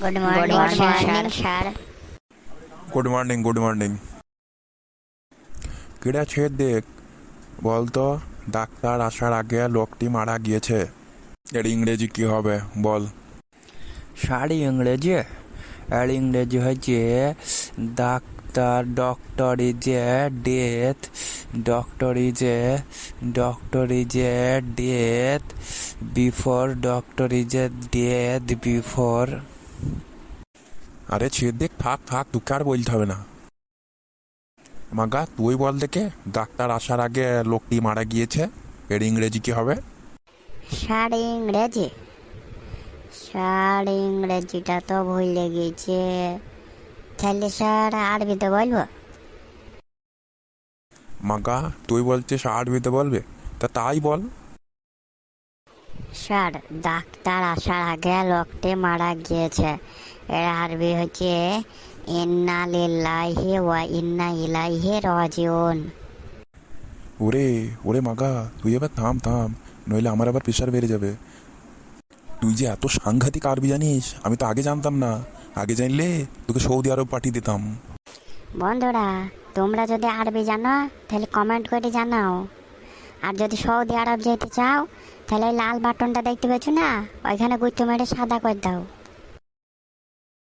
Good morning, sir. Good morning. কিরে ছেদ দেখ, বলতো ডাক্তার আসার আগে লোকটি মারা গিয়েছে, এর ইংরেজি কি হবে বল। সারি ইংরেজি হচ্ছে doctor. Doctor is a death before. আরে ছেদ দেখ, থাক থাক, তোকে আর বলতে হবে না। মাগা তুই বল দেখে, ডাক্তার আসার আগে লোকটি মারা গিয়েছে, এর ইংরেজি কি হবে? স্যার ইংরেজিটা তো ভুলে গেছে, তাহলে স্যার আরবিতে বলবো। মাগা তুই বলছিস আরবিতে বলবে, তা তাই বল। স্যার ডাক্তার আসার আগে লোকটি মারা গিয়েছে, এর আরবি হচ্ছে ইন্না লিল্লাহি ওয়া ইন্না ইলাইহি রাজিউন। ওরে ওরে মাগা, তুই এবার থাম থাম, নইলে আমার আবার প্রেশার বেড়ে যাবে। তুই যে এত সাংঘাতিক আরবি জানিস, আমি তো আগে জানতাম না। আগে জানলে তোকে সৌদি আরব পাঠিয়ে দিতাম। বন্ধুরা, তোমরা যদি আরবি জানো তাহলে কমেন্ট করে জানাও। আর যদি সৌদি আরব যেতে চাও তাহলে লাল বাটনটা দেখতে পেয়েছো না, ওইখানে গুঁতো মেরে সাদা করে দাও।